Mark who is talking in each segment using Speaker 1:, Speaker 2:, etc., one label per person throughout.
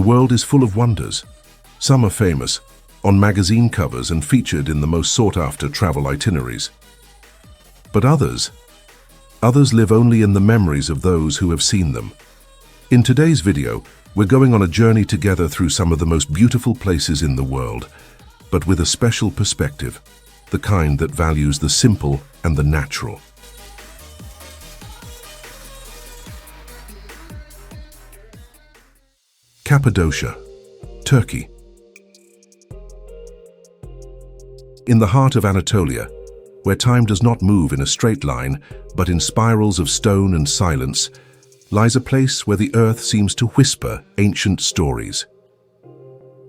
Speaker 1: world is full of wonders. Some are famous, on magazine covers and featured in the most sought-after travel itineraries. But others live only in the memories of those who have seen them. In today's video, we're going on a journey together through some of the most beautiful places in the world, but with a special perspective, the kind that values the simple and the natural. Cappadocia, Turkey. In the heart of Anatolia, where time does not move in a straight line, but in spirals of stone and silence, lies a place where the earth seems to whisper ancient stories.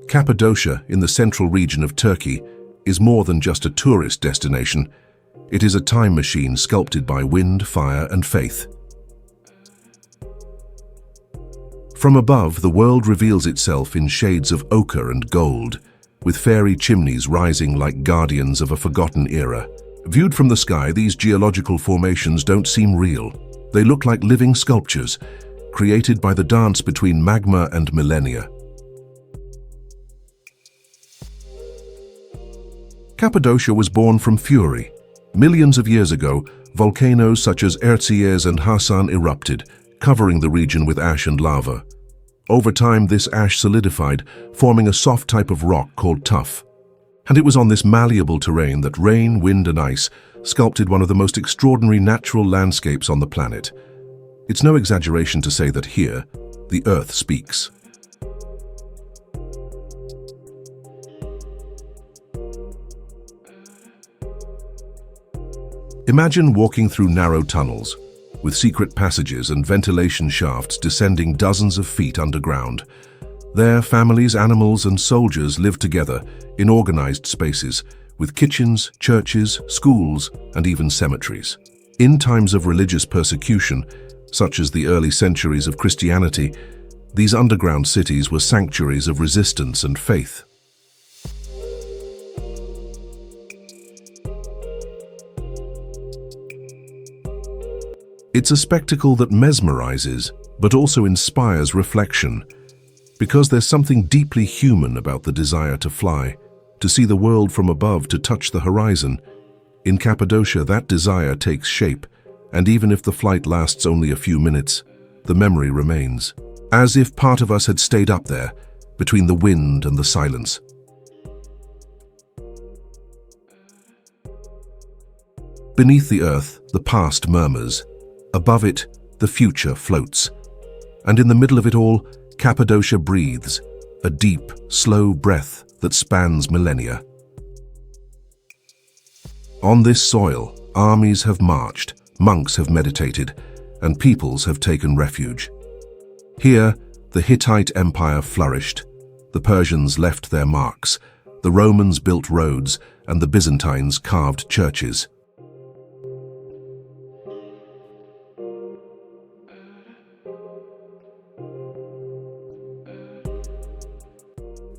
Speaker 1: Cappadocia, in the central region of Turkey, is more than just a tourist destination. It is a time machine sculpted by wind, fire, and faith. From above, the world reveals itself in shades of ochre and gold, with fairy chimneys rising like guardians of a forgotten era. Viewed from the sky, these geological formations don't seem real. They look like living sculptures, created by the dance between magma and millennia. Cappadocia was born from fury. Millions of years ago, volcanoes such as Erciyes and Hasan erupted, covering the region with ash and lava. Over time, this ash solidified, forming a soft type of rock called tuff. And it was on this malleable terrain that rain, wind, and ice sculpted one of the most extraordinary natural landscapes on the planet. It's no exaggeration to say that here, the earth speaks. Imagine walking through narrow tunnels, with secret passages and ventilation shafts descending dozens of feet underground. There, families, animals, and soldiers live together in organized spaces, with kitchens, churches, schools, and even cemeteries. In times of religious persecution, such as the early centuries of Christianity, these underground cities were sanctuaries of resistance and faith. It's a spectacle that mesmerizes, but also inspires reflection, because there's something deeply human about the desire to fly, to see the world from above, to touch the horizon. In Cappadocia, that desire takes shape, and even if the flight lasts only a few minutes, the memory remains, as if part of us had stayed up there, between the wind and the silence. Beneath the earth, the past murmurs. Above it, the future floats. And in the middle of it all, Cappadocia breathes, a deep, slow breath that spans millennia. On this soil, armies have marched, monks have meditated, and peoples have taken refuge. Here, the Hittite Empire flourished. The Persians left their marks, the Romans built roads, and the Byzantines carved churches.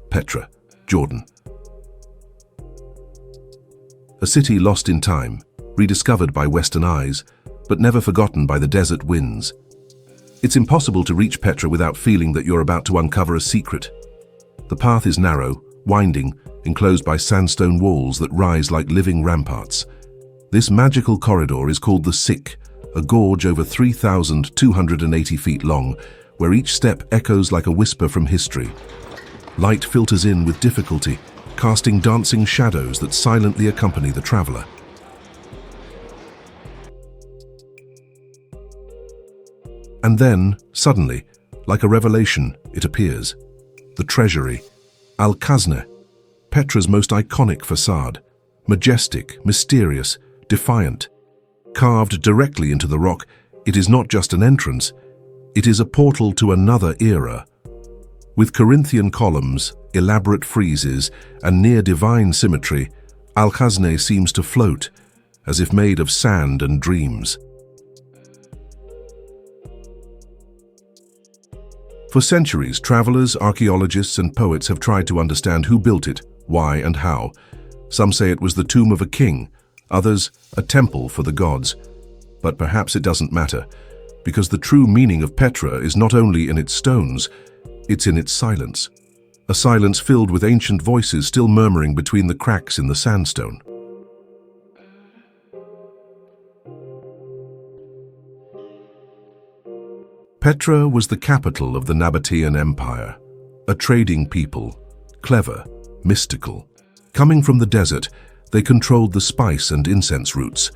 Speaker 1: Petra, Jordan. A city lost in time, rediscovered by Western eyes, but never forgotten by the desert winds. It's impossible to reach Petra without feeling that you're about to uncover a secret. The path is narrow, winding, enclosed by sandstone walls that rise like living ramparts. This magical corridor is called the Sik, a gorge over 3,280 feet long, where each step echoes like a whisper from history. Light filters in with difficulty, casting dancing shadows that silently accompany the traveler. And then, suddenly, like a revelation, it appears. The treasury, Al-Khazne, Petra's most iconic facade, majestic, mysterious, defiant. Carved directly into the rock, it is not just an entrance, it is a portal to another era. With Corinthian columns, elaborate friezes, and near-divine symmetry, Al-Khazne seems to float, as if made of sand and dreams. For centuries, travelers, archaeologists, and poets have tried to understand who built it, why, and how. Some say it was the tomb of a king, others, a temple for the gods. But perhaps it doesn't matter, because the true meaning of Petra is not only in its stones, It's in its silence. A silence filled with ancient voices still murmuring between the cracks in the sandstone. Petra was the capital of the Nabatean Empire, a trading people, clever, mystical. Coming from the desert, they controlled the spice and incense routes.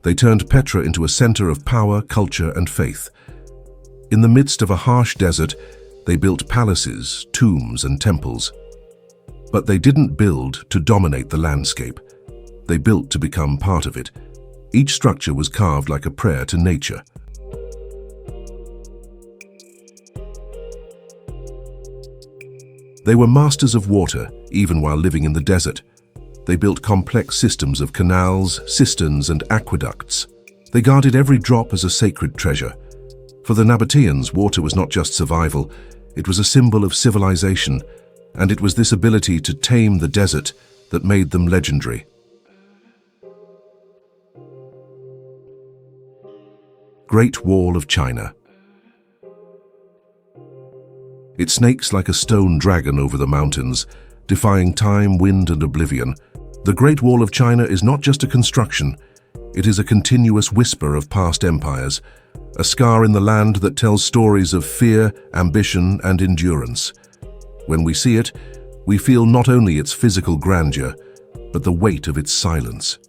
Speaker 1: They turned Petra into a center of power, culture, and faith. In the midst of a harsh desert, they built palaces, tombs, and temples. But they didn't build to dominate the landscape. They built to become part of it. Each structure was carved like a prayer to nature. They were masters of water, even while living in the desert. They built complex systems of canals, cisterns, and aqueducts. They guarded every drop as a sacred treasure. For the Nabateans, water was not just survival, it was a symbol of civilization, and it was this ability to tame the desert that made them legendary. Great Wall of China. It snakes like a stone dragon over the mountains, defying time, wind, and oblivion. The Great Wall of China is not just a construction, it is a continuous whisper of past empires, a scar in the land that tells stories of fear, ambition, and endurance. When we see it, we feel not only its physical grandeur, but the weight of its silence.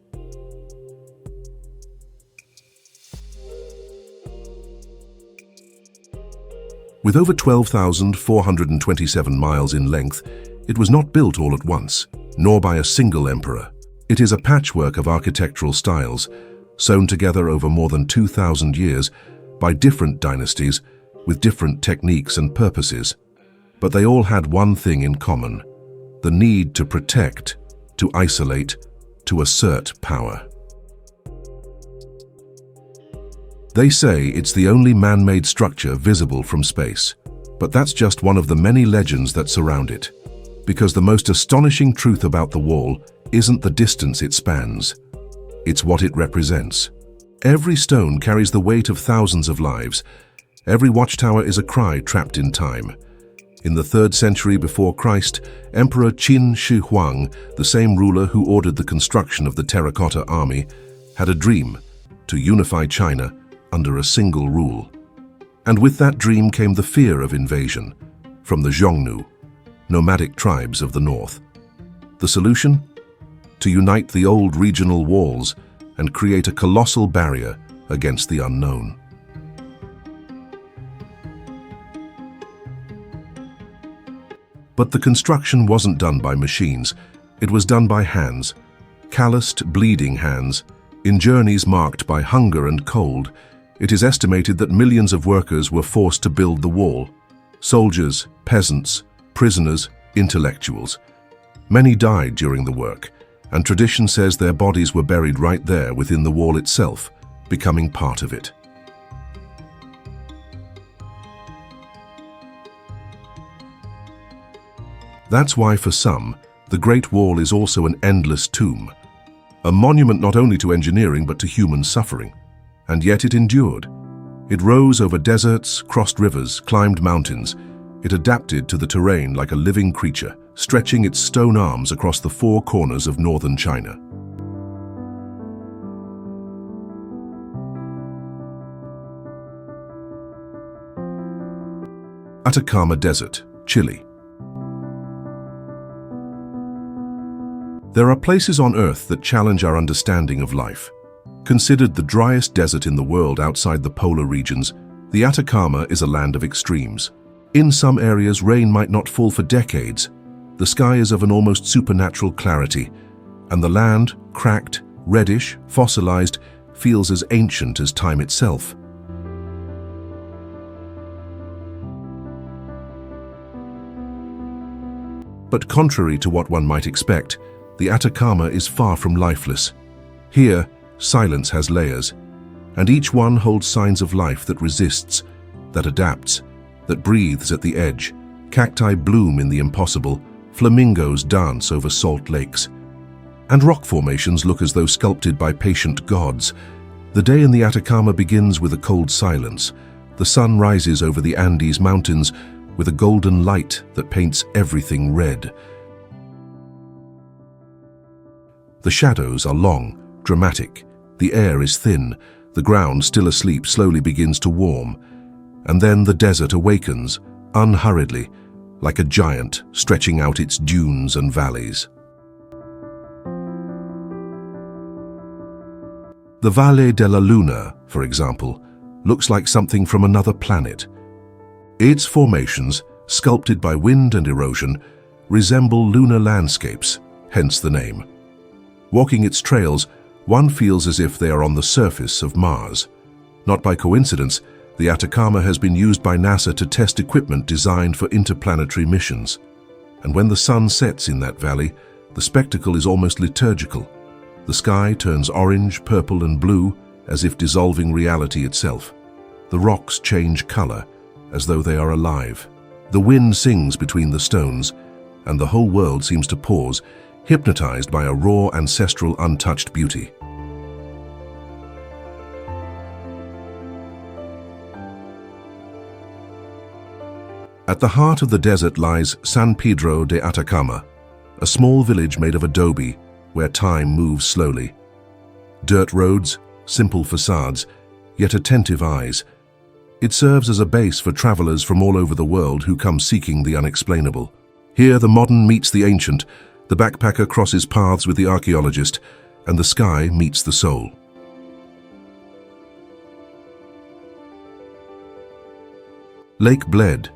Speaker 1: With over 12,427 miles in length, it was not built all at once, nor by a single emperor. It is a patchwork of architectural styles, sewn together over more than 2,000 years by different dynasties with different techniques and purposes. But they all had one thing in common: the need to protect, to isolate, to assert power. They say it's the only man-made structure visible from space, but that's just one of the many legends that surround it. Because the most astonishing truth about the wall isn't the distance it spans, it's what it represents. Every stone carries the weight of thousands of lives. Every watchtower is a cry trapped in time. In the 3rd century before Christ, Emperor Qin Shi Huang, the same ruler who ordered the construction of the terracotta army, had a dream to unify China under a single rule. And with that dream came the fear of invasion from the Xiongnu, nomadic tribes of the north. The solution? To unite the old regional walls and create a colossal barrier against the unknown. But the construction wasn't done by machines, it was done by hands, calloused, bleeding hands, in journeys marked by hunger and cold. It is estimated that millions of workers were forced to build the wall. Soldiers, peasants, prisoners, intellectuals. Many died during the work, and tradition says their bodies were buried right there within the wall itself, becoming part of it. That's why for some, the Great Wall is also an endless tomb, a monument not only to engineering but to human suffering. And yet it endured. It rose over deserts, crossed rivers, climbed mountains. It adapted to the terrain like a living creature, stretching its stone arms across the 4 corners of northern China. Atacama Desert, Chile. There are places on Earth that challenge our understanding of life. Considered the driest desert in the world outside the polar regions, the Atacama is a land of extremes. In some areas, rain might not fall for decades. The sky is of an almost supernatural clarity, and the land, cracked, reddish, fossilized, feels as ancient as time itself. But contrary to what one might expect, the Atacama is far from lifeless. Here, silence has layers, and each one holds signs of life that resists, that adapts, that breathes at the edge. Cacti bloom in the impossible, flamingos dance over salt lakes, and rock formations look as though sculpted by patient gods. The day in the Atacama begins with a cold silence. The sun rises over the Andes Mountains with a golden light that paints everything red. The shadows are long, dramatic. The air is thin. The ground, still asleep, slowly begins to warm. And then the desert awakens, unhurriedly, like a giant stretching out its dunes and valleys. The Valle della Luna, for example, looks like something from another planet. Its formations, sculpted by wind and erosion, resemble lunar landscapes, hence the name. Walking its trails, one feels as if they are on the surface of Mars. Not by coincidence, the Atacama has been used by NASA to test equipment designed for interplanetary missions. And when the sun sets in that valley, the spectacle is almost liturgical. The sky turns orange, purple, and blue, as if dissolving reality itself. The rocks change color, as though they are alive. The wind sings between the stones, and the whole world seems to pause, hypnotized by a raw, ancestral, untouched beauty. At the heart of the desert lies San Pedro de Atacama, a small village made of adobe where time moves slowly. Dirt roads, simple facades, yet attentive eyes. It serves as a base for travelers from all over the world who come seeking the unexplainable. Here the modern meets the ancient, the backpacker crosses paths with the archaeologist, and the sky meets the soul. Lake Bled,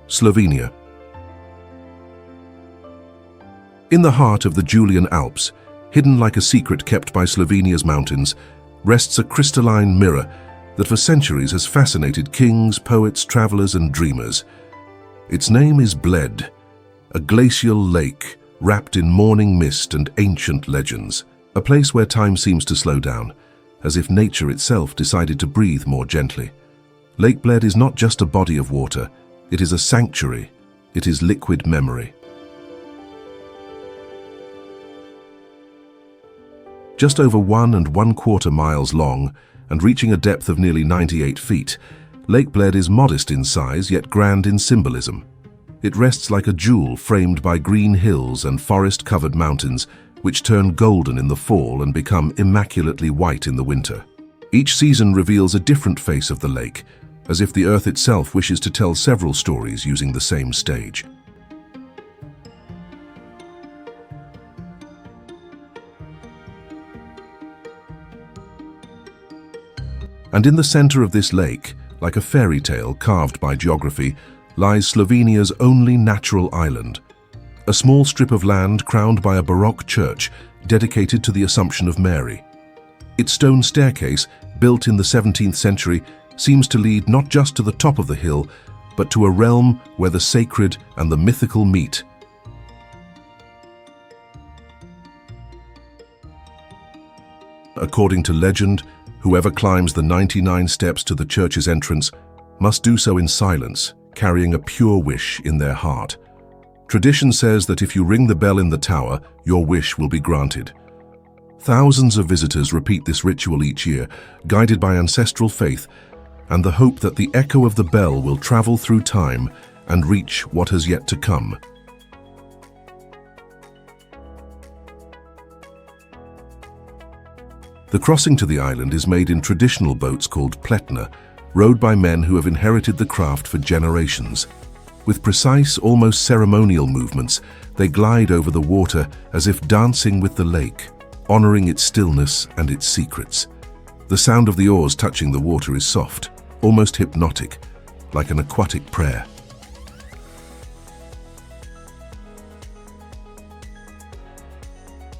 Speaker 1: Slovenia. In the heart of the Julian Alps, hidden like a secret kept by Slovenia's mountains, rests a crystalline mirror that for centuries has fascinated kings, poets, travelers, and dreamers. Its name is Bled, a glacial lake wrapped in morning mist and ancient legends, a place where time seems to slow down, as if nature itself decided to breathe more gently. Lake Bled is not just a body of water, it is a sanctuary, it is liquid memory. Just over 1 1/4 miles long and reaching a depth of nearly 98 feet, Lake Bled is modest in size yet grand in symbolism. It rests like a jewel framed by green hills and forest-covered mountains which turn golden in the fall and become immaculately white in the winter. Each season reveals a different face of the lake, as if the earth itself wishes to tell several stories using the same stage. And in the center of this lake, like a fairy tale carved by geography, lies Slovenia's only natural island, a small strip of land crowned by a Baroque church dedicated to the Assumption of Mary. Its stone staircase, built in the 17th century, seems to lead not just to the top of the hill, but to a realm where the sacred and the mythical meet. According to legend, whoever climbs the 99 steps to the church's entrance must do so in silence, carrying a pure wish in their heart. Tradition says that if you ring the bell in the tower, your wish will be granted. Thousands of visitors repeat this ritual each year, guided by ancestral faith and the hope that the echo of the bell will travel through time and reach what has yet to come. The crossing to the island is made in traditional boats called pletna, rowed by men who have inherited the craft for generations. With precise, almost ceremonial movements, they glide over the water as if dancing with the lake, honoring its stillness and its secrets. The sound of the oars touching the water is soft, almost hypnotic, like an aquatic prayer.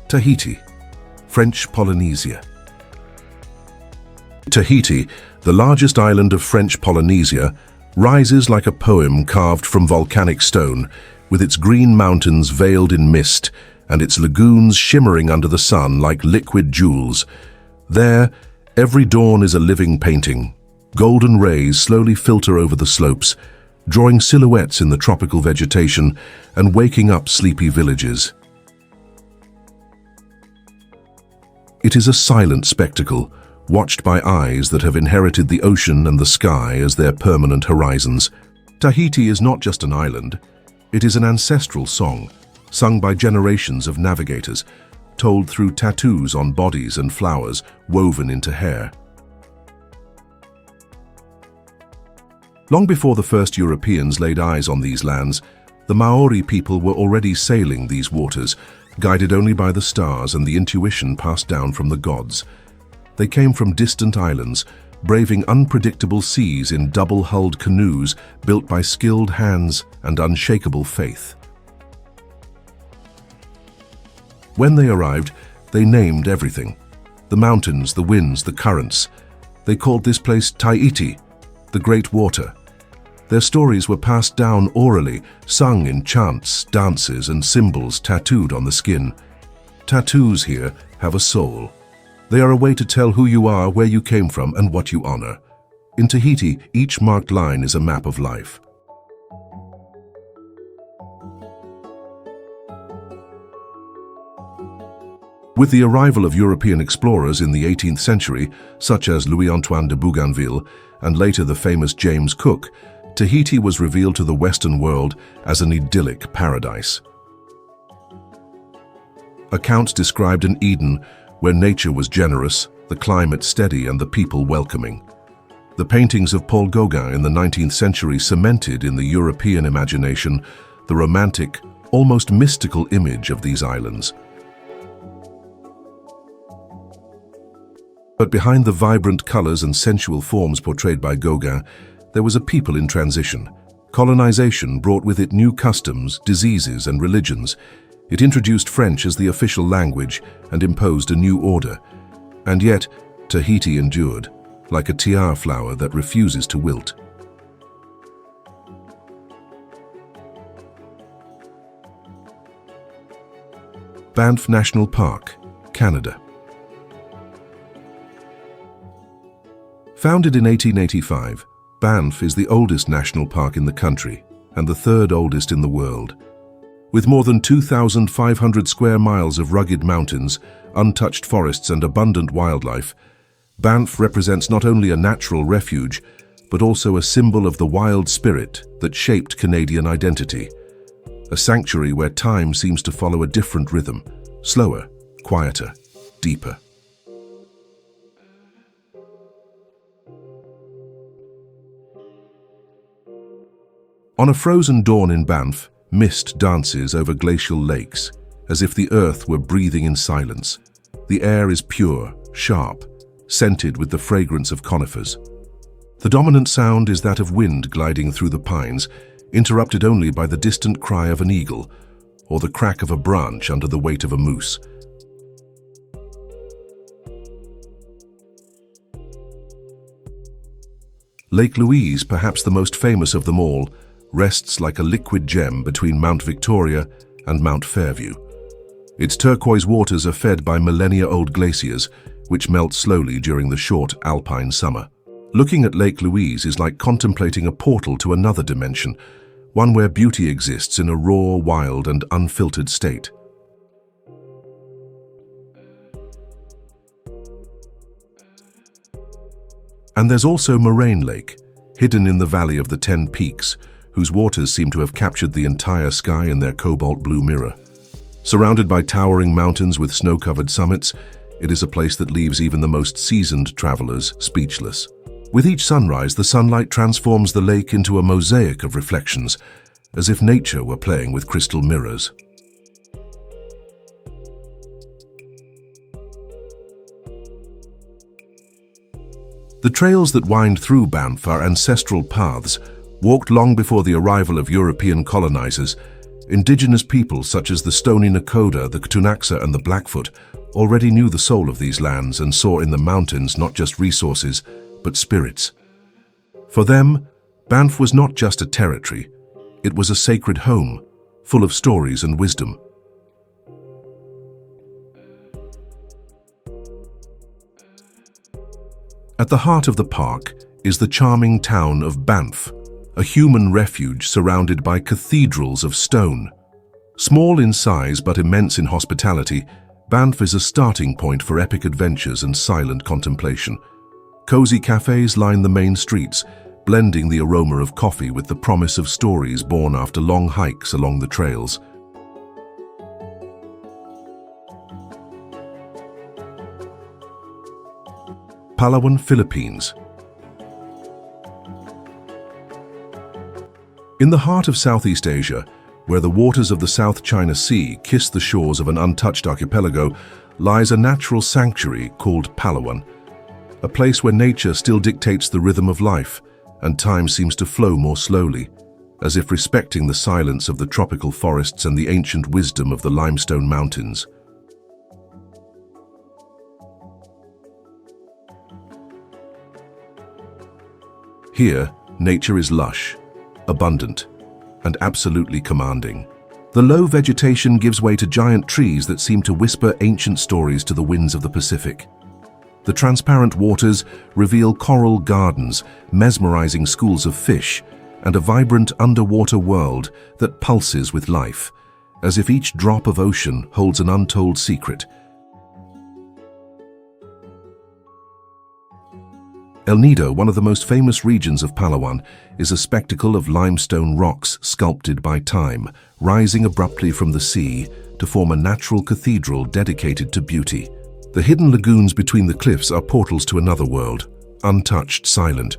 Speaker 1: Tahiti, French Polynesia. Tahiti, the largest island of French Polynesia, rises like a poem carved from volcanic stone, with its green mountains veiled in mist and its lagoons shimmering under the sun like liquid jewels. There, every dawn is a living painting. Golden rays slowly filter over the slopes, drawing silhouettes in the tropical vegetation and waking up sleepy villages. It is a silent spectacle, watched by eyes that have inherited the ocean and the sky as their permanent horizons. Tahiti is not just an island, it is an ancestral song, sung by generations of navigators, told through tattoos on bodies and flowers woven into hair. Long before the first Europeans laid eyes on these lands, the Maori people were already sailing these waters, guided only by the stars and the intuition passed down from the gods. They came from distant islands, braving unpredictable seas in double-hulled canoes built by skilled hands and unshakable faith. When they arrived, they named everything. The mountains, the winds, the currents. They called this place Tahiti, the Great Water. Their stories were passed down orally, sung in chants, dances, and symbols tattooed on the skin. Tattoos here have a soul. They are a way to tell who you are, where you came from, and what you honor. In Tahiti, each marked line is a map of life. With the arrival of European explorers in the 18th century, such as Louis-Antoine de Bougainville and later the famous James Cook, Tahiti was revealed to the Western world as an idyllic paradise. Accounts described an Eden where nature was generous, the climate steady, and the people welcoming. The paintings of Paul Gauguin in the 19th century cemented in the European imagination the romantic, almost mystical image of these islands. But behind the vibrant colors and sensual forms portrayed by Gauguin, there was a people in transition. Colonization brought with it new customs, diseases, and religions. It introduced French as the official language and imposed a new order. And yet, Tahiti endured, like a tiara flower that refuses to wilt. Banff National Park, Canada. Founded in 1885, Banff is the oldest national park in the country and the third oldest in the world. With more than 2,500 square miles of rugged mountains, untouched forests, and abundant wildlife, Banff represents not only a natural refuge, but also a symbol of the wild spirit that shaped Canadian identity. A sanctuary where time seems to follow a different rhythm, slower, quieter, deeper. On a frozen dawn in Banff, mist dances over glacial lakes, as if the earth were breathing in silence. The air is pure, sharp, scented with the fragrance of conifers. The dominant sound is that of wind gliding through the pines, interrupted only by the distant cry of an eagle or the crack of a branch under the weight of a moose. Lake Louise, perhaps the most famous of them all, rests like a liquid gem between Mount Victoria and Mount Fairview. Its turquoise waters are fed by millennia-old glaciers, which melt slowly during the short alpine summer. Looking at Lake Louise is like contemplating a portal to another dimension, one where beauty exists in a raw, wild, and unfiltered state. And there's also Moraine Lake, hidden in the valley of the 10 Peaks, whose waters seem to have captured the entire sky in their cobalt blue mirror. Surrounded by towering mountains with snow-covered summits, it is a place that leaves even the most seasoned travelers speechless. With each sunrise, the sunlight transforms the lake into a mosaic of reflections, as if nature were playing with crystal mirrors. The trails that wind through Banff are ancestral paths, walked long before the arrival of European colonizers. Indigenous peoples such as the Stoney Nakoda, the Ktunaxa, and the Blackfoot already knew the soul of these lands and saw in the mountains not just resources, but spirits. For them, Banff was not just a territory, it was a sacred home, full of stories and wisdom. At the heart of the park is the charming town of Banff, a human refuge surrounded by cathedrals of stone. Small in size but immense in hospitality, Banff is a starting point for epic adventures and silent contemplation. Cozy cafes line the main streets, blending the aroma of coffee with the promise of stories born after long hikes along the trails. Palawan, Philippines. In the heart of Southeast Asia, where the waters of the South China Sea kiss the shores of an untouched archipelago, lies a natural sanctuary called Palawan, a place where nature still dictates the rhythm of life, and time seems to flow more slowly, as if respecting the silence of the tropical forests and the ancient wisdom of the limestone mountains. Here, nature is lush, abundant, and absolutely commanding. The low vegetation gives way to giant trees that seem to whisper ancient stories to the winds of the Pacific. The transparent waters reveal coral gardens, mesmerizing schools of fish, and a vibrant underwater world that pulses with life, as if each drop of ocean holds an untold secret. El Nido, one of the most famous regions of Palawan, is a spectacle of limestone rocks sculpted by time, rising abruptly from the sea to form a natural cathedral dedicated to beauty. The hidden lagoons between the cliffs are portals to another world, untouched, silent,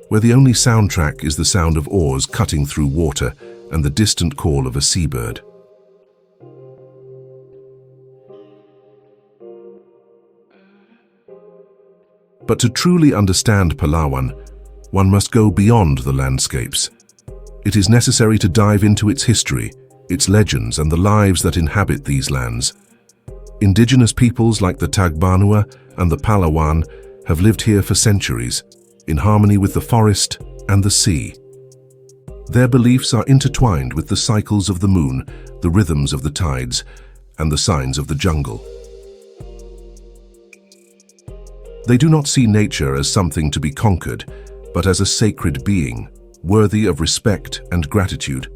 Speaker 1: where the only soundtrack is the sound of oars cutting through water and the distant call of a seabird. But to truly understand Palawan, one must go beyond the landscapes. It is necessary to dive into its history, its legends, and the lives that inhabit these lands. Indigenous peoples like the Tagbanua and the Palawan have lived here for centuries, in harmony with the forest and the sea. Their beliefs are intertwined with the cycles of the moon, the rhythms of the tides, and the signs of the jungle. They do not see nature as something to be conquered, but as a sacred being, worthy of respect and gratitude.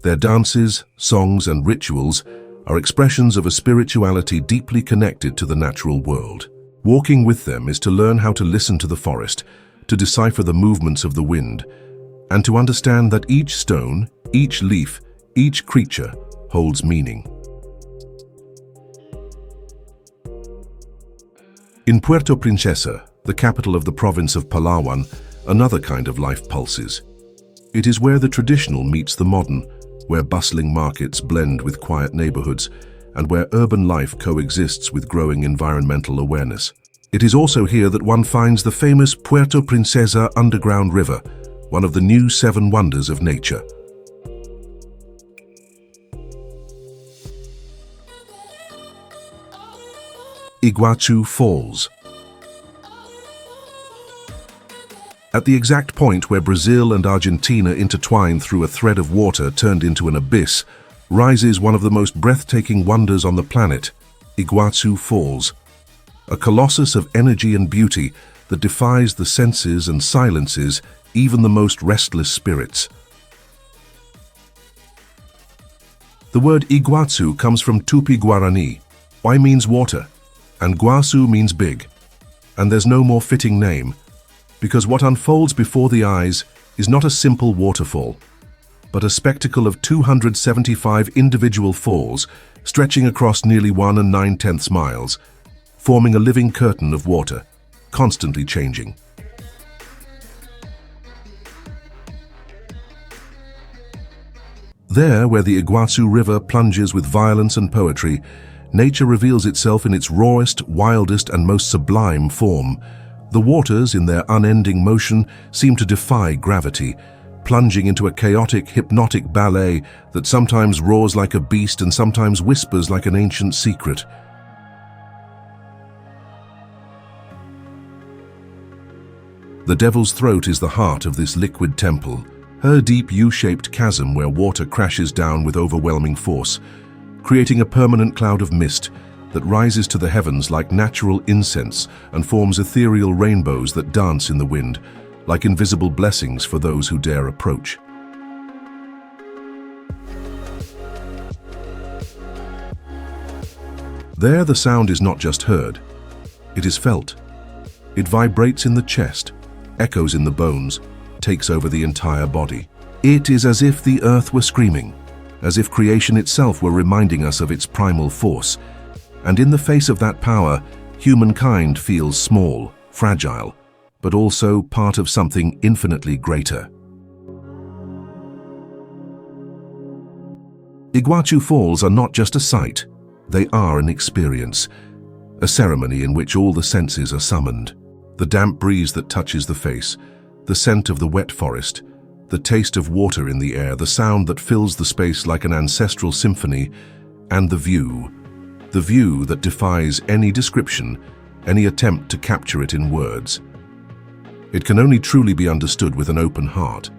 Speaker 1: Their dances, songs, and rituals are expressions of a spirituality deeply connected to the natural world. Walking with them is to learn how to listen to the forest, to decipher the movements of the wind, and to understand that each stone, each leaf, each creature holds meaning. In Puerto Princesa, the capital of the province of Palawan, another kind of life pulses. It is where the traditional meets the modern, where bustling markets blend with quiet neighborhoods, and where urban life coexists with growing environmental awareness. It is also here that one finds the famous Puerto Princesa underground river, one of the new 7 wonders of nature. Iguazu Falls. At the exact point where Brazil and Argentina intertwine through a thread of water turned into an abyss, rises one of the most breathtaking wonders on the planet, Iguazu Falls, a colossus of energy and beauty that defies the senses and silences even the most restless spirits. The word Iguazu comes from Tupi-Guarani. Why means water, and Guazu means big. And there's no more fitting name, because what unfolds before the eyes is not a simple waterfall, but a spectacle of 275 individual falls stretching across nearly 1 9/10 miles, forming a living curtain of water, constantly changing. There, where the Iguazu River plunges with violence and poetry, nature reveals itself in its rawest, wildest, and most sublime form. The waters, in their unending motion, seem to defy gravity, plunging into a chaotic, hypnotic ballet that sometimes roars like a beast and sometimes whispers like an ancient secret. The Devil's Throat is the heart of this liquid temple, her deep U-shaped chasm where water crashes down with overwhelming force, creating a permanent cloud of mist that rises to the heavens like natural incense and forms ethereal rainbows that dance in the wind, like invisible blessings for those who dare approach. There, the sound is not just heard, it is felt. It vibrates in the chest, echoes in the bones, takes over the entire body. It is as if the earth were screaming, as if creation itself were reminding us of its primal force. And in the face of that power, humankind feels small, fragile, but also part of something infinitely greater. Iguazu Falls are not just a sight, they are an experience, a ceremony in which all the senses are summoned. The damp breeze that touches the face, the scent of the wet forest, the taste of water in the air, the sound that fills the space like an ancestral symphony, and the view that defies any description, any attempt to capture it in words. It can only truly be understood with an open heart.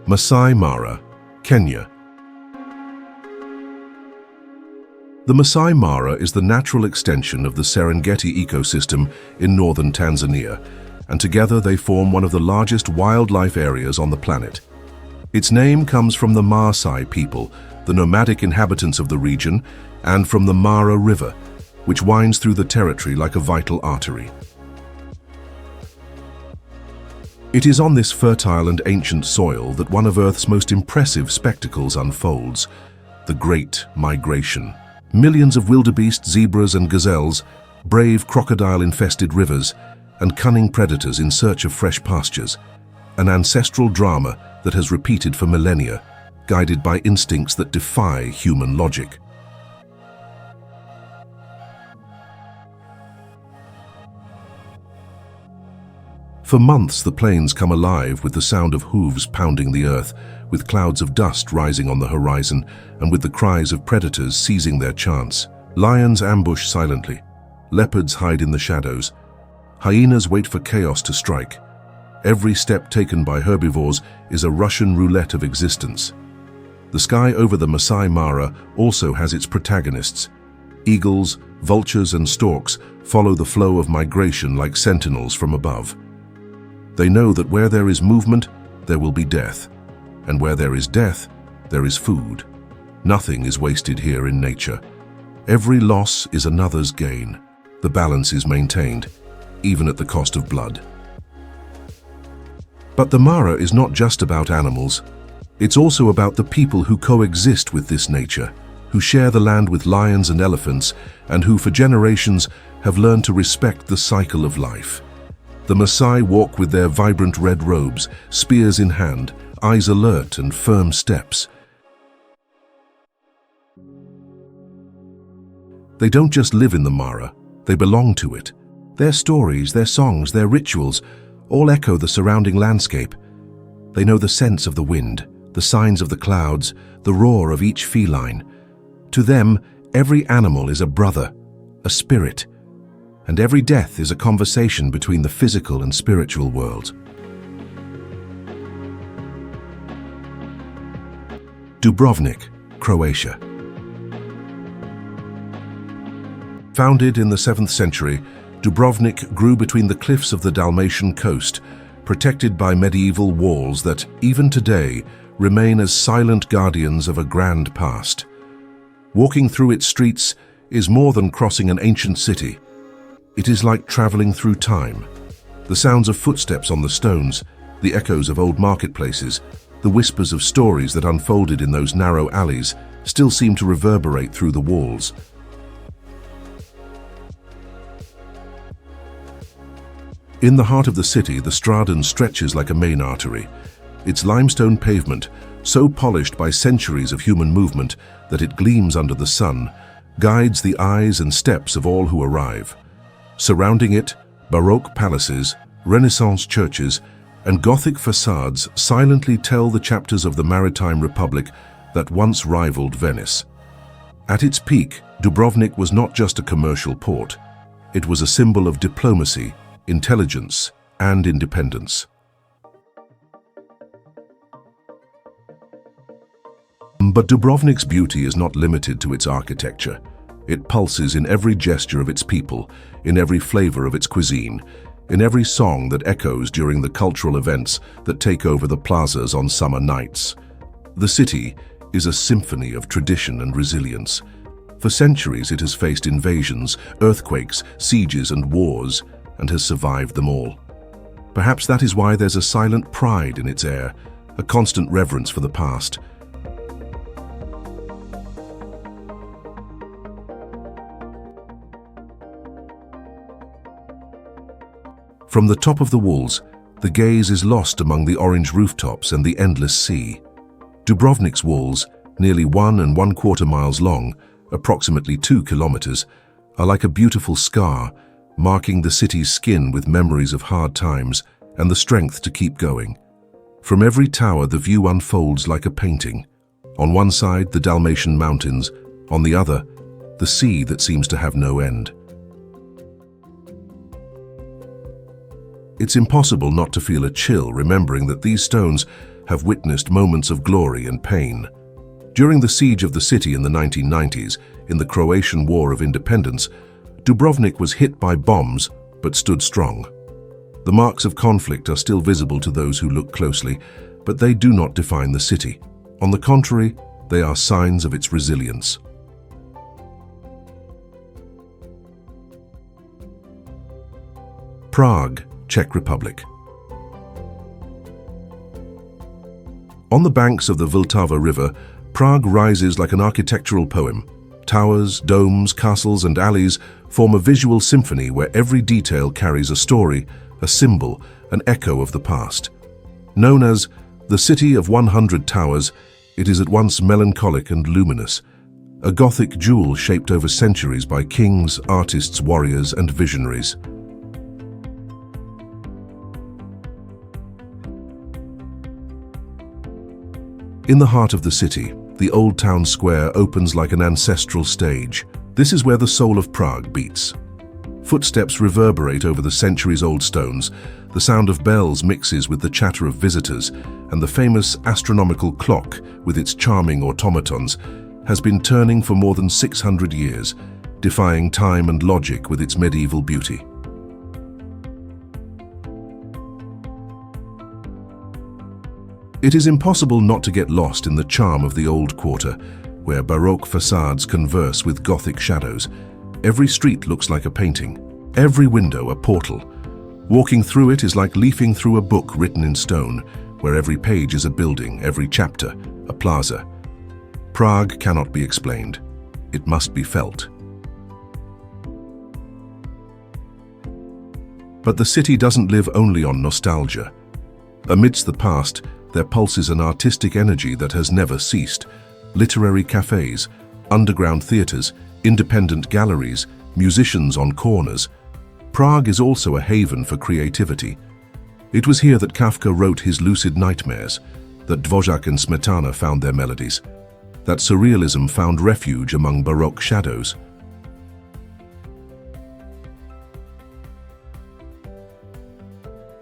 Speaker 1: Masai Mara, Kenya. The Masai Mara is the natural extension of the Serengeti ecosystem in northern Tanzania, and together they form one of the largest wildlife areas on the planet. Its name comes from the Maasai people, the nomadic inhabitants of the region, and from the Mara River, which winds through the territory like a vital artery. It is on this fertile and ancient soil that one of Earth's most impressive spectacles unfolds, the Great Migration. Millions of wildebeest, zebras and gazelles brave crocodile-infested rivers and cunning predators in search of fresh pastures, an ancestral drama that has repeated for millennia, guided by instincts that defy human logic. For months, the plains come alive with the sound of hooves pounding the earth, with clouds of dust rising on the horizon, and with the cries of predators seizing their chance. Lions ambush silently. Leopards hide in the shadows. Hyenas wait for chaos to strike. Every step taken by herbivores is a Russian roulette of existence. The sky over the Masai Mara also has its protagonists. Eagles, vultures, and storks follow the flow of migration like sentinels from above. They know that where there is movement, there will be death. And where there is death, there is food. Nothing is wasted here in nature. Every loss is another's gain. The balance is maintained, even at the cost of blood. But the Mara is not just about animals. It's also about the people who coexist with this nature, who share the land with lions and elephants, and who for generations have learned to respect the cycle of life. The Maasai walk with their vibrant red robes, spears in hand, eyes alert and firm steps. They don't just live in the Mara, they belong to it. Their stories, their songs, their rituals all echo the surrounding landscape. They know the sense of the wind, the signs of the clouds, the roar of each feline. To them, every animal is a brother, a spirit, and every death is a conversation between the physical and spiritual worlds. Dubrovnik, Croatia. Founded in the 7th century, Dubrovnik grew between the cliffs of the Dalmatian coast, protected by medieval walls that, even today, remain as silent guardians of a grand past. Walking through its streets is more than crossing an ancient city. It is like traveling through time. The sounds of footsteps on the stones, the echoes of old marketplaces, the whispers of stories that unfolded in those narrow alleys still seem to reverberate through the walls. In the heart of the city, the Stradan stretches like a main artery. Its limestone pavement, so polished by centuries of human movement that it gleams under the sun, guides the eyes and steps of all who arrive. Surrounding it, Baroque palaces, Renaissance churches, and Gothic facades silently tell the chapters of the maritime republic that once rivaled Venice. At its peak, Dubrovnik was not just a commercial port. It was a symbol of diplomacy, intelligence, and independence. But Dubrovnik's beauty is not limited to its architecture. It pulses in every gesture of its people, in every flavor of its cuisine, in every song that echoes during the cultural events that take over the plazas on summer nights. The city is a symphony of tradition and resilience. For centuries it has faced invasions, earthquakes, sieges and wars, and has survived them all. Perhaps that is why there's a silent pride in its air, a constant reverence for the past. From the top of the walls, the gaze is lost among the orange rooftops and the endless sea. Dubrovnik's walls, nearly 1¼ miles long, approximately 2 kilometers, are like a beautiful scar, marking the city's skin with memories of hard times and the strength to keep going. From every tower the view unfolds like a painting. On one side, the Dalmatian mountains, on the other, the sea that seems to have no end. It's impossible not to feel a chill remembering that these stones have witnessed moments of glory and pain. During the siege of the city in the 1990s, in the Croatian War of Independence, Dubrovnik was hit by bombs but stood strong. The marks of conflict are still visible to those who look closely, but they do not define the city. On the contrary, they are signs of its resilience. Prague, Czech Republic. On the banks of the Vltava River, Prague rises like an architectural poem. Towers, domes, castles and alleys form a visual symphony where every detail carries a story, a symbol, an echo of the past. Known as the City of 100 Towers, it is at once melancholic and luminous, a Gothic jewel shaped over centuries by kings, artists, warriors and visionaries. In the heart of the city, the Old Town Square opens like an ancestral stage. This is where the soul of Prague beats. Footsteps reverberate over the centuries-old stones, the sound of bells mixes with the chatter of visitors, and the famous astronomical clock, with its charming automatons, has been turning for more than 600 years, defying time and logic with its medieval beauty. It is impossible not to get lost in the charm of the old quarter, where Baroque facades converse with Gothic shadows. Every street looks like a painting, every window a portal. Walking through it is like leafing through a book written in stone, where every page is a building, every chapter a plaza. Prague cannot be explained. It must be felt. But the city doesn't live only on nostalgia. Amidst the past, there pulses an artistic energy that has never ceased. Literary cafes, underground theaters, independent galleries, musicians on corners. Prague is also a haven for creativity. It was here that Kafka wrote his lucid nightmares, that Dvořák and Smetana found their melodies, that surrealism found refuge among Baroque shadows.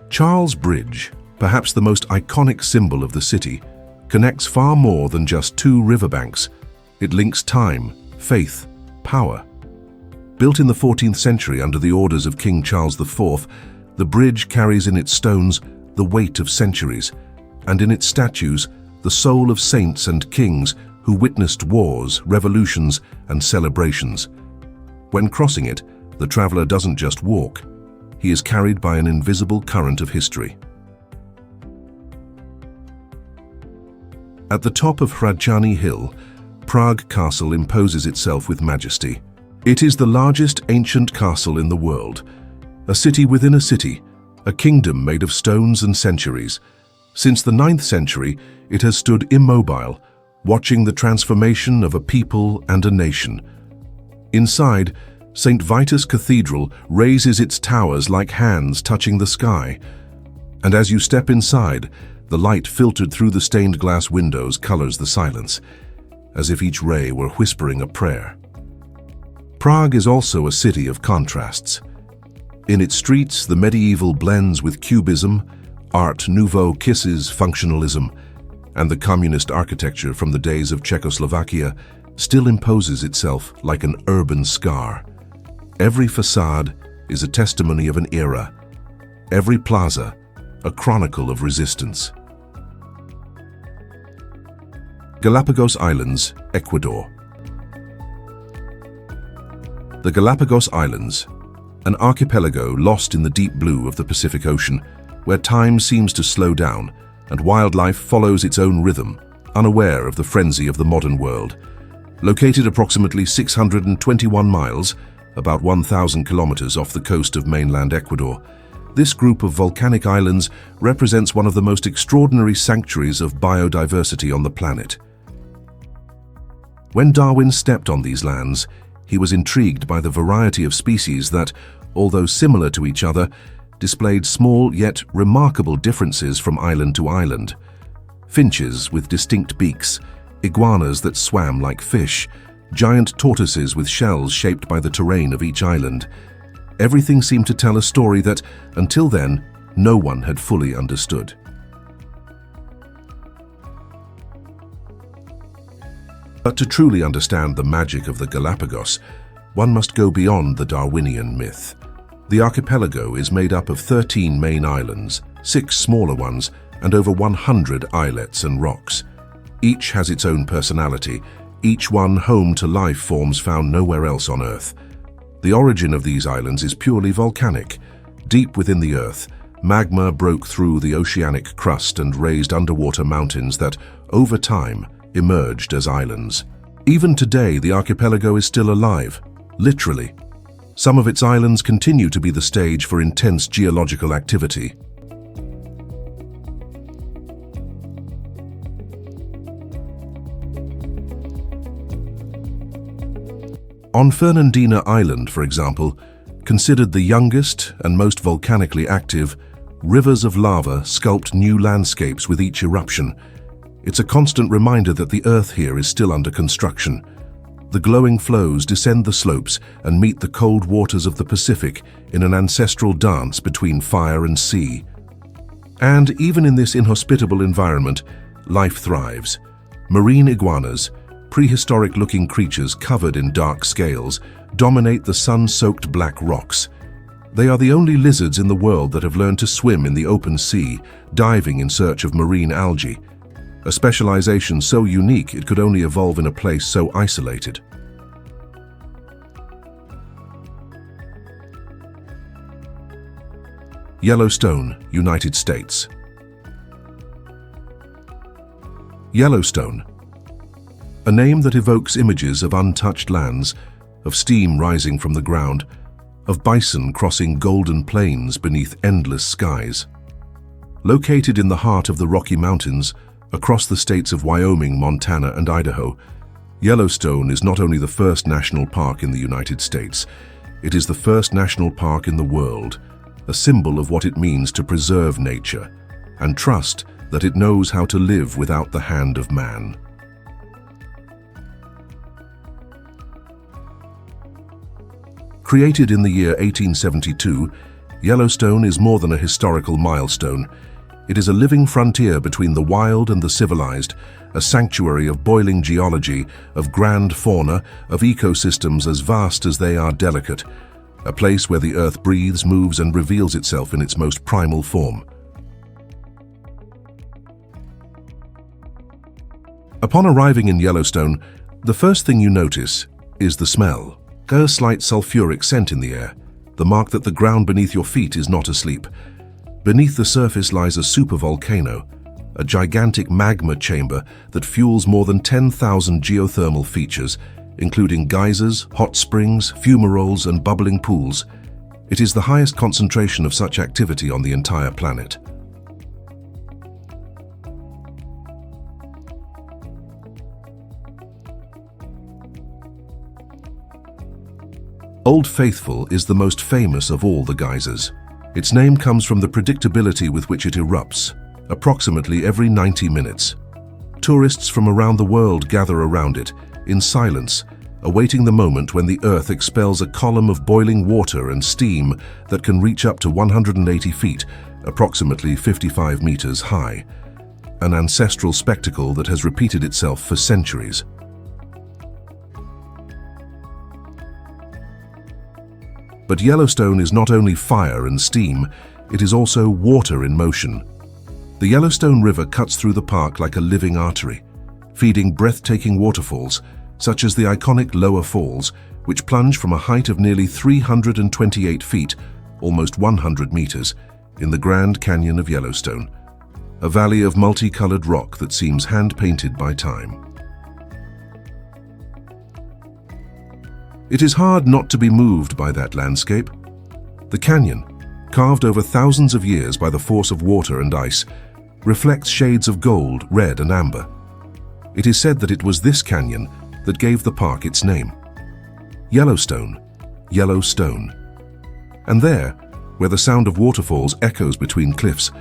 Speaker 1: Charles Bridge, perhaps the most iconic symbol of the city, connects far more than just two riverbanks. It links time, faith, power. Built in the 14th century under the orders of King Charles IV, the bridge carries in its stones the weight of centuries, and in its statues the soul of saints and kings who witnessed wars, revolutions, and celebrations. When crossing it, the traveler doesn't just walk. He is carried by an invisible current of history. At the top of Hradčany Hill, Prague Castle imposes itself with majesty. It is the largest ancient castle in the world, a city within a city, a kingdom made of stones and centuries. Since the 9th century, it has stood immobile, watching the transformation of a people and a nation. Inside, St. Vitus Cathedral raises its towers like hands touching the sky. And as you step inside, the light filtered through the stained glass windows colors the silence, as if each ray were whispering a prayer. Prague is also a city of contrasts. In its streets, the medieval blends with cubism, Art Nouveau kisses functionalism, and the communist architecture from the days of Czechoslovakia still imposes itself like an urban scar. Every facade is a testimony of an era, every plaza a chronicle of resistance. Galapagos Islands, Ecuador. The Galapagos Islands, an archipelago lost in the deep blue of the Pacific Ocean, where time seems to slow down and wildlife follows its own rhythm, unaware of the frenzy of the modern world. Located approximately 621 miles, about 1,000 kilometers off the coast of mainland Ecuador, this group of volcanic islands represents one of the most extraordinary sanctuaries of biodiversity on the planet. When Darwin stepped on these lands, he was intrigued by the variety of species that, although similar to each other, displayed small yet remarkable differences from island to island. Finches with distinct beaks, iguanas that swam like fish, giant tortoises with shells shaped by the terrain of each island. Everything seemed to tell a story that, until then, no one had fully understood. But to truly understand the magic of the Galapagos, one must go beyond the Darwinian myth. The archipelago is made up of 13 main islands, 6 smaller ones, and over 100 islets and rocks. Each has its own personality, each one home to life forms found nowhere else on Earth. The origin of these islands is purely volcanic. Deep within the Earth, magma broke through the oceanic crust and raised underwater mountains that, over time, emerged as islands. Even today, the archipelago is still alive, literally. Some of its islands continue to be the stage for intense geological activity. On Fernandina Island, for example, considered the youngest and most volcanically active, rivers of lava sculpt new landscapes with each eruption. It's a constant reminder that the Earth here is still under construction. The glowing flows descend the slopes and meet the cold waters of the Pacific in an ancestral dance between fire and sea. And even in this inhospitable environment, life thrives. Marine iguanas, prehistoric-looking creatures covered in dark scales, dominate the sun-soaked black rocks. They are the only lizards in the world that have learned to swim in the open sea, diving in search of marine algae. A specialization so unique it could only evolve in a place so isolated. Yellowstone, United States. Yellowstone, a name that evokes images of untouched lands, of steam rising from the ground, of bison crossing golden plains beneath endless skies. Located in the heart of the Rocky Mountains, across the states of Wyoming, Montana, and Idaho, Yellowstone is not only the first national park in the United States, it is the first national park in the world, a symbol of what it means to preserve nature and trust that it knows how to live without the hand of man. Created in the year 1872, Yellowstone is more than a historical milestone. It is a living frontier between the wild and the civilized, a sanctuary of boiling geology, of grand fauna, of ecosystems as vast as they are delicate, a place where the earth breathes, moves, and reveals itself in its most primal form. Upon arriving in Yellowstone, the first thing you notice is the smell. A slight sulfuric scent in the air, the mark that the ground beneath your feet is not asleep. Beneath the surface lies a supervolcano, a gigantic magma chamber that fuels more than 10,000 geothermal features, including geysers, hot springs, fumaroles, and bubbling pools. It is the highest concentration of such activity on the entire planet. Old Faithful is the most famous of all the geysers. Its name comes from the predictability with which it erupts, approximately every 90 minutes. Tourists from around the world gather around it, in silence, awaiting the moment when the Earth expels a column of boiling water and steam that can reach up to 180 feet, approximately 55 meters high. An ancestral spectacle that has repeated itself for centuries. But Yellowstone is not only fire and steam, it is also water in motion. The Yellowstone River cuts through the park like a living artery, feeding breathtaking waterfalls, such as the iconic Lower Falls, which plunge from a height of nearly 328 feet, almost 100 meters, in the Grand Canyon of Yellowstone, a valley of multicolored rock that seems hand-painted by time. It is hard not to be moved by that landscape. The canyon, carved over thousands of years by the force of water and ice, reflects shades of gold, red, and amber. It is said that it was this canyon that gave the park its name. Yellowstone, Yellowstone. And there, where the sound of waterfalls echoes between cliffs,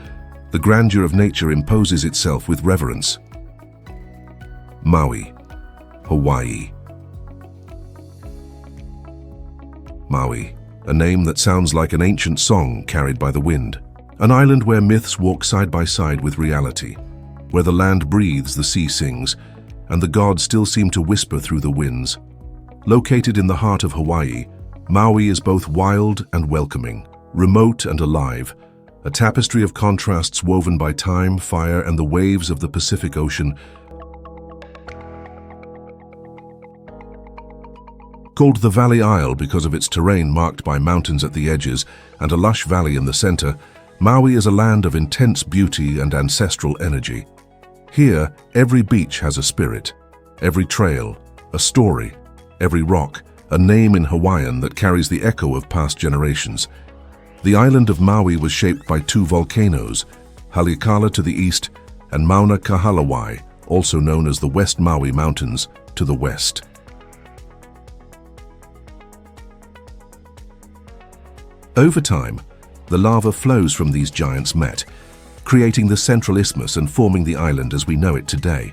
Speaker 1: the grandeur of nature imposes itself with reverence. Maui, Hawaii. Maui, a name that sounds like an ancient song carried by the wind. An island where myths walk side by side with reality, where the land breathes, the sea sings, and the gods still seem to whisper through the winds. Located in the heart of Hawaii, Maui is both wild and welcoming, remote and alive, a tapestry of contrasts woven by time, fire, and the waves of the Pacific Ocean. Called the Valley Isle because of its terrain marked by mountains at the edges and a lush valley in the center, Maui is a land of intense beauty and ancestral energy. Here, every beach has a spirit, every trail, a story, every rock, a name in Hawaiian that carries the echo of past generations. The island of Maui was shaped by two volcanoes, Haleakala to the east and Mauna Kahalawai, also known as the West Maui Mountains, to the west. Over time, the lava flows from these giants met, creating the central isthmus and forming the island as we know it today.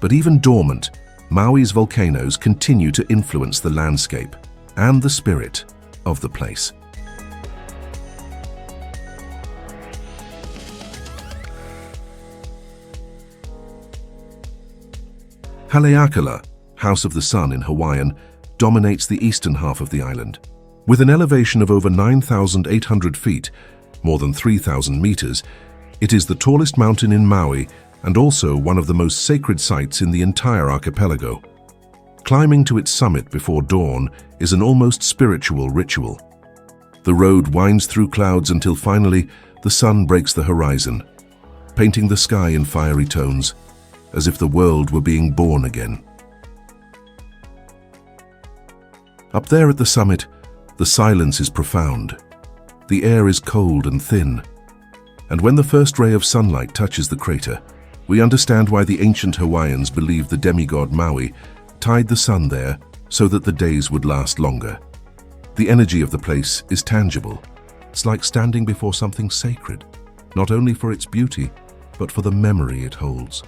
Speaker 1: But even dormant, Maui's volcanoes continue to influence the landscape and the spirit of the place. Haleakala, House of the Sun in Hawaiian, dominates the eastern half of the island. With an elevation of over 9,800 feet, more than 3,000 meters, it is the tallest mountain in Maui and also one of the most sacred sites in the entire archipelago. Climbing to its summit before dawn is an almost spiritual ritual. The road winds through clouds until finally the sun breaks the horizon, painting the sky in fiery tones, as if the world were being born again. Up there at the summit, the silence is profound. The air is cold and thin. And when the first ray of sunlight touches the crater, we understand why the ancient Hawaiians believed the demigod Maui tied the sun there so that the days would last longer. The energy of the place is tangible. It's like standing before something sacred, not only for its beauty, but for the memory it holds.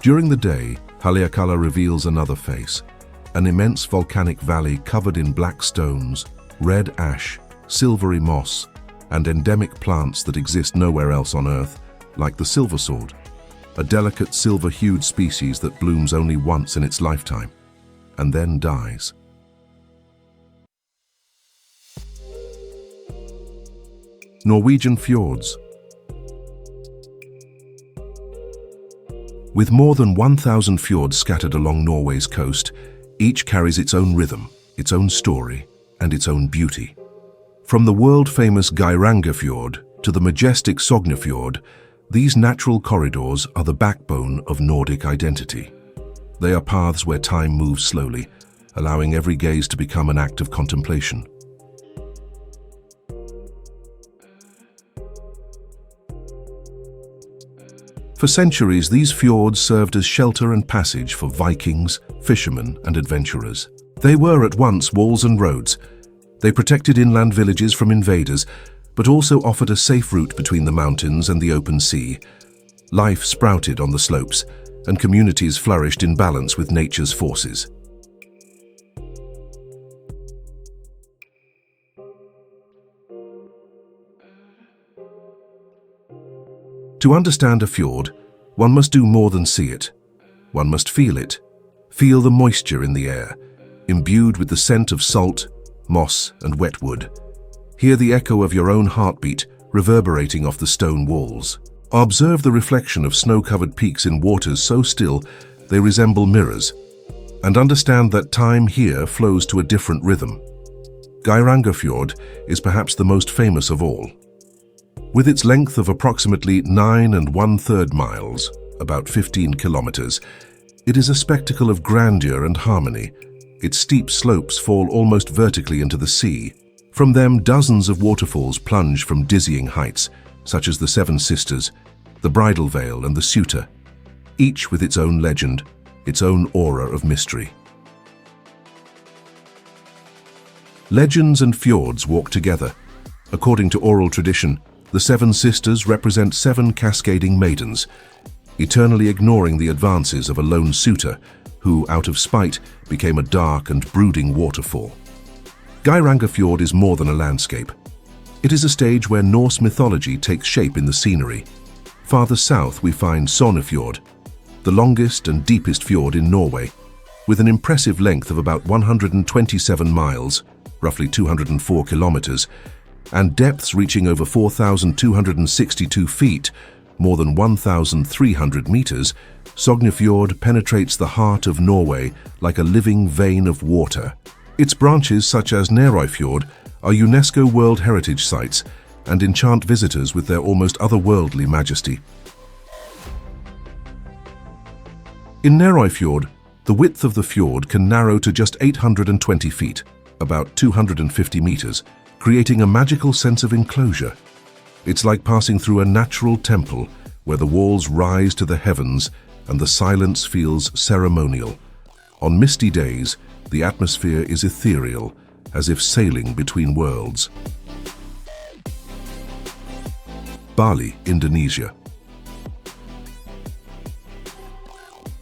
Speaker 1: During the day, Haleakala reveals another face. An immense volcanic valley covered in black stones, red ash, silvery moss, and endemic plants that exist nowhere else on Earth, like the silversword, a delicate silver-hued species that blooms only once in its lifetime, and then dies. Norwegian fjords. With more than 1,000 fjords scattered along Norway's coast, each carries its own rhythm, its own story, and its own beauty. From the world-famous Geiranger Fjord to the majestic Sognefjord, these natural corridors are the backbone of Nordic identity. They are paths where time moves slowly, allowing every gaze to become an act of contemplation. For centuries, these fjords served as shelter and passage for Vikings, fishermen, and adventurers. They were at once walls and roads. They protected inland villages from invaders, but also offered a safe route between the mountains and the open sea. Life sprouted on the slopes, and communities flourished in balance with nature's forces. To understand a fjord, one must do more than see it. One must feel it. Feel the moisture in the air, imbued with the scent of salt, moss, and wet wood. Hear the echo of your own heartbeat reverberating off the stone walls. Observe the reflection of snow-covered peaks in waters so still they resemble mirrors. and understand that time here flows to a different rhythm. Fjord is perhaps the most famous of all. With its length of approximately 9 1/3 miles, about 15 kilometers, it is a spectacle of grandeur and harmony. Its steep slopes fall almost vertically into the sea. From them, dozens of waterfalls plunge from dizzying heights, such as the Seven Sisters, the Bridal Veil, and the Suta, each with its own legend, its own aura of mystery. Legends and fjords walk together. According to oral tradition, the Seven Sisters represent 7 cascading maidens, eternally ignoring the advances of a lone suitor who, out of spite, became a dark and brooding waterfall. Fjord is more than a landscape. It is a stage where Norse mythology takes shape in the scenery. Farther south we find Sonefjord, the longest and deepest fjord in Norway, with an impressive length of about 127 miles, roughly 204 kilometers, and depths reaching over 4,262 feet, more than 1,300 meters. Sognefjord penetrates the heart of Norway like a living vein of water. Its branches, such as Nærøyfjord, are UNESCO World Heritage Sites and enchant visitors with their almost otherworldly majesty. In Nærøyfjord, the width of the fjord can narrow to just 820 feet, about 250 meters, creating a magical sense of enclosure. It's like passing through a natural temple where the walls rise to the heavens and the silence feels ceremonial. On misty days, the atmosphere is ethereal, as if sailing between worlds. Bali, Indonesia.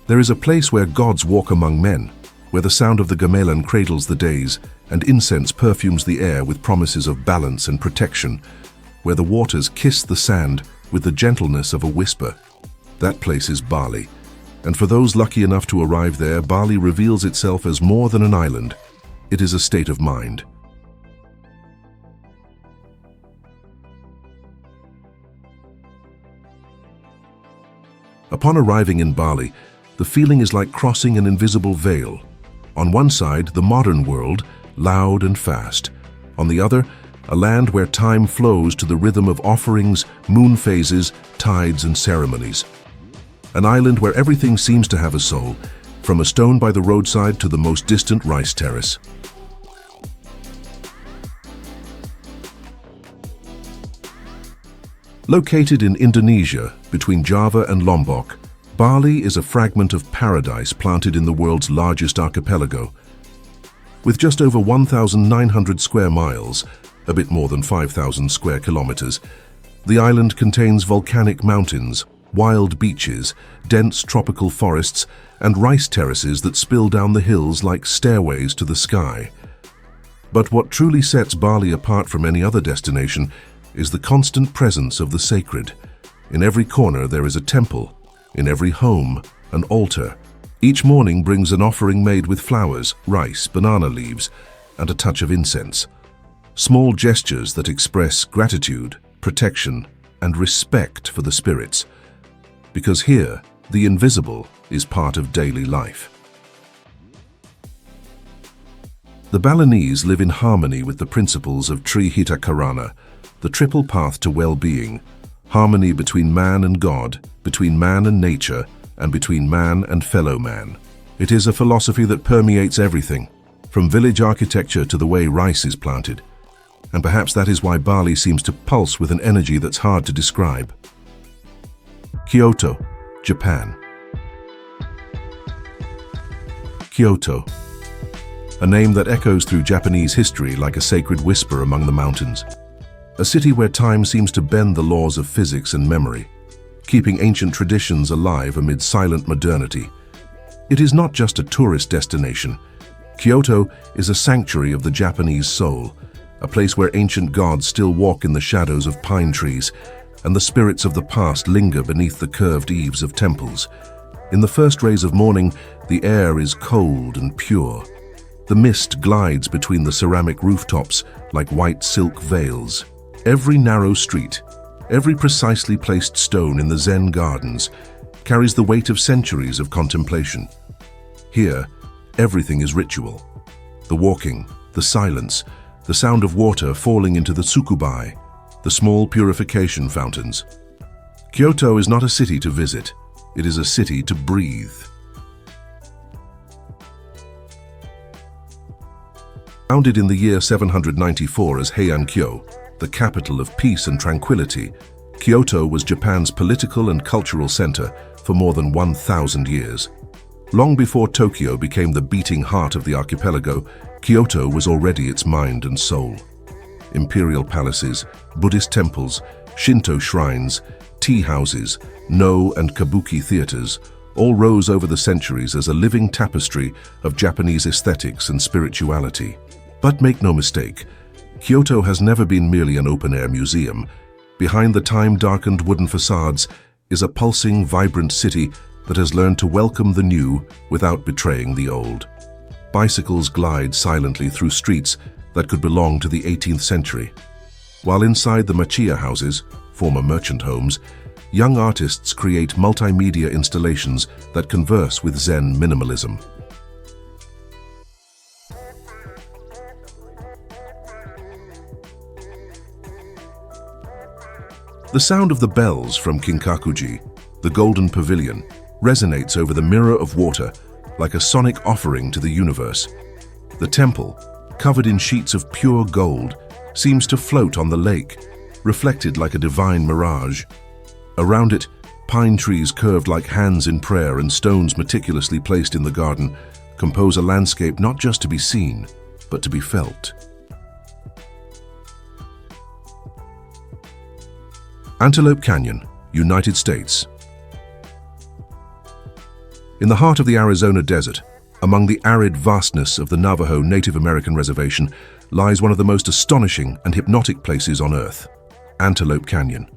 Speaker 1: There is a place where gods walk among men, where the sound of the gamelan cradles the days and incense perfumes the air with promises of balance and protection, where the waters kiss the sand with the gentleness of a whisper. That place is Bali, and for those lucky enough to arrive there, Bali reveals itself as more than an island. It is a state of mind. Upon arriving in Bali, the feeling is like crossing an invisible veil. On one side, the modern world, loud and fast. On the other, a land where time flows to the rhythm of offerings, moon phases, tides, and ceremonies. An island where everything seems to have a soul, from a stone by the roadside to the most distant rice terrace. Located in Indonesia, between Java and Lombok, Bali is a fragment of paradise planted in the world's largest archipelago. With just over 1,900 square miles, a bit more than 5,000 square kilometers, the island contains volcanic mountains, wild beaches, dense tropical forests, and rice terraces that spill down the hills like stairways to the sky. But what truly sets Bali apart from any other destination is the constant presence of the sacred. In every corner there is a temple, in every home an altar. Each morning brings an offering made with flowers, rice, banana leaves, and a touch of incense. Small gestures that express gratitude, protection, and respect for the spirits. Because here, the invisible is part of daily life. The Balinese live in harmony with the principles of Trihita Karana, the triple path to well-being, harmony between man and God, between man and nature, and between man and fellow man. It is a philosophy that permeates everything, from village architecture to the way rice is planted. And perhaps that is why Bali seems to pulse with an energy that's hard to describe. Kyoto, Japan. Kyoto, a name that echoes through Japanese history like a sacred whisper among the mountains. A city where time seems to bend the laws of physics and memory, keeping ancient traditions alive amid silent modernity. It is not just a tourist destination. Kyoto is a sanctuary of the Japanese soul, a place where ancient gods still walk in the shadows of pine trees, and the spirits of the past linger beneath the curved eaves of temples. In the first rays of morning, the air is cold and pure. The mist glides between the ceramic rooftops like white silk veils. Every narrow street, every precisely placed stone in the Zen gardens carries the weight of centuries of contemplation. Here, everything is ritual. The walking, the silence, the sound of water falling into the tsukubai, the small purification fountains. Kyoto is not a city to visit, it is a city to breathe. Founded in the year 794 as Heian-kyo, the capital of peace and tranquility, Kyoto was Japan's political and cultural center for more than 1,000 years. Long before Tokyo became the beating heart of the archipelago, Kyoto was already its mind and soul. Imperial palaces, Buddhist temples, Shinto shrines, tea houses, no and kabuki theaters all rose over the centuries as a living tapestry of Japanese aesthetics and spirituality. But make no mistake, Kyoto has never been merely an open-air museum. Behind the time-darkened wooden facades is a pulsing, vibrant city that has learned to welcome the new without betraying the old. Bicycles glide silently through streets that could belong to the 18th century. While inside the machiya houses, former merchant homes, young artists create multimedia installations that converse with Zen minimalism. The sound of the bells from Kinkakuji, the Golden Pavilion, resonates over the mirror of water like a sonic offering to the universe. The temple, covered in sheets of pure gold, seems to float on the lake, reflected like a divine mirage. Around it, pine trees curved like hands in prayer and stones meticulously placed in the garden compose a landscape not just to be seen, but to be felt. Antelope Canyon, United States. In the heart of the Arizona desert, among the arid vastness of the Navajo Native American Reservation, lies one of the most astonishing and hypnotic places on Earth, Antelope Canyon,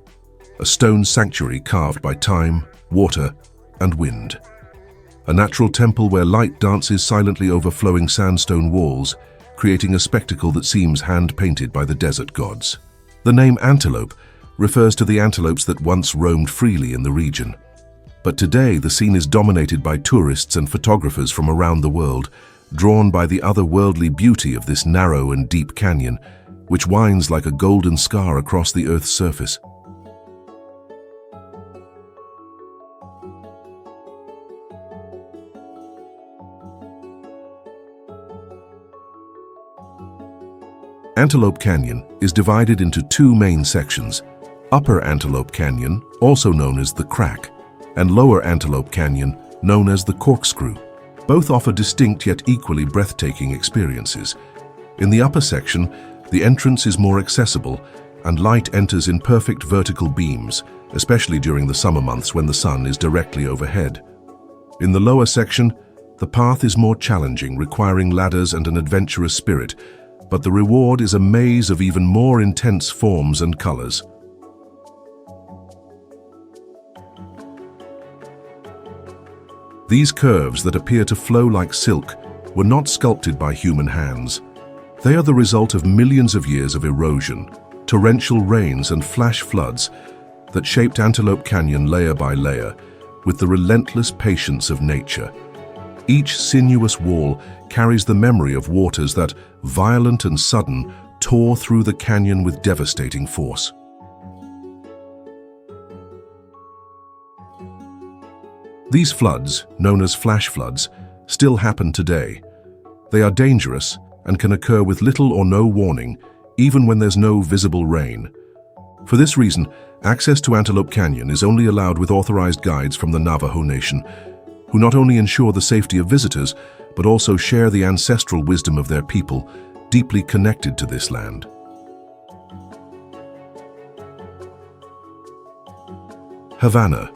Speaker 1: a stone sanctuary carved by time, water, and wind. A natural temple where light dances silently over flowing sandstone walls, creating a spectacle that seems hand-painted by the desert gods. The name antelope refers to the antelopes that once roamed freely in the region. But today the scene is dominated by tourists and photographers from around the world, drawn by the otherworldly beauty of this narrow and deep canyon, which winds like a golden scar across the Earth's surface. Antelope Canyon is divided into two main sections: Upper Antelope Canyon, also known as the Crack, and Lower Antelope Canyon, known as the Corkscrew. Both offer distinct yet equally breathtaking experiences. In the upper section, the entrance is more accessible, and light enters in perfect vertical beams, especially during the summer months when the sun is directly overhead. In the lower section, the path is more challenging, requiring ladders and an adventurous spirit, but the reward is a maze of even more intense forms and colors. These curves that appear to flow like silk were not sculpted by human hands. They are the result of millions of years of erosion, torrential rains and flash floods that shaped Antelope Canyon layer by layer with the relentless patience of nature. Each sinuous wall carries the memory of waters that, violent and sudden, tore through the canyon with devastating force. These floods, known as flash floods, still happen today. They are dangerous and can occur with little or no warning, even when there's no visible rain. For this reason, access to Antelope Canyon is only allowed with authorized guides from the Navajo Nation, who not only ensure the safety of visitors, but also share the ancestral wisdom of their people, deeply connected to this land. Havana,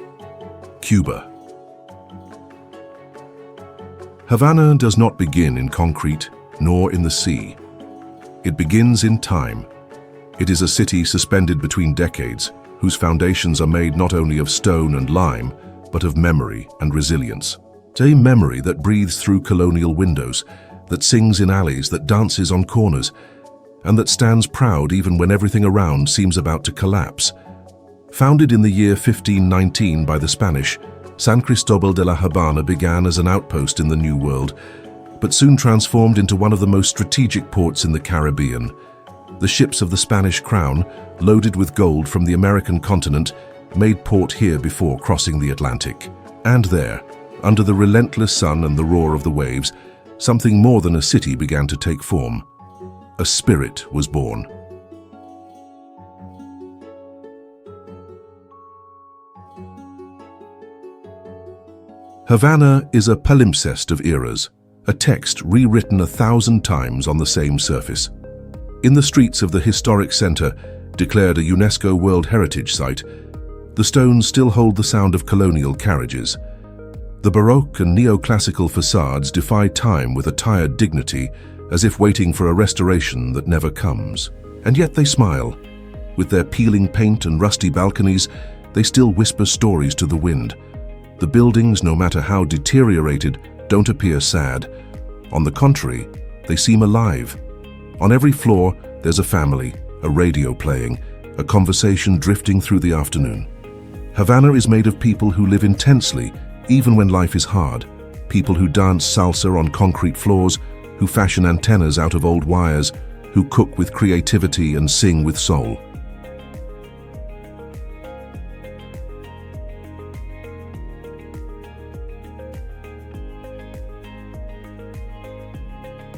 Speaker 1: Cuba. Havana does not begin in concrete, nor in the sea. It begins in time. It is a city suspended between decades, whose foundations are made not only of stone and lime, but of memory and resilience. A memory that breathes through colonial windows, that sings in alleys, that dances on corners, and that stands proud even when everything around seems about to collapse. Founded in the year 1519 by the Spanish, San Cristobal de la Habana began as an outpost in the New World, but soon transformed into one of the most strategic ports in the Caribbean. The ships of the Spanish crown, loaded with gold from the American continent, made port here before crossing the Atlantic. And there, under the relentless sun and the roar of the waves, something more than a city began to take form. A spirit was born. Havana is a palimpsest of eras, a text rewritten 1,000 times on the same surface. In the streets of the historic center, declared a UNESCO World Heritage Site, the stones still hold the sound of colonial carriages. The Baroque and neoclassical facades defy time with a tired dignity, as if waiting for a restoration that never comes. And yet they smile. With their peeling paint and rusty balconies, they still whisper stories to the wind. The buildings, no matter how deteriorated, don't appear sad. On the contrary, they seem alive. On every floor, there's a family, a radio playing, a conversation drifting through the afternoon. Havana is made of people who live intensely, even when life is hard. People who dance salsa on concrete floors, who fashion antennas out of old wires, who cook with creativity and sing with soul.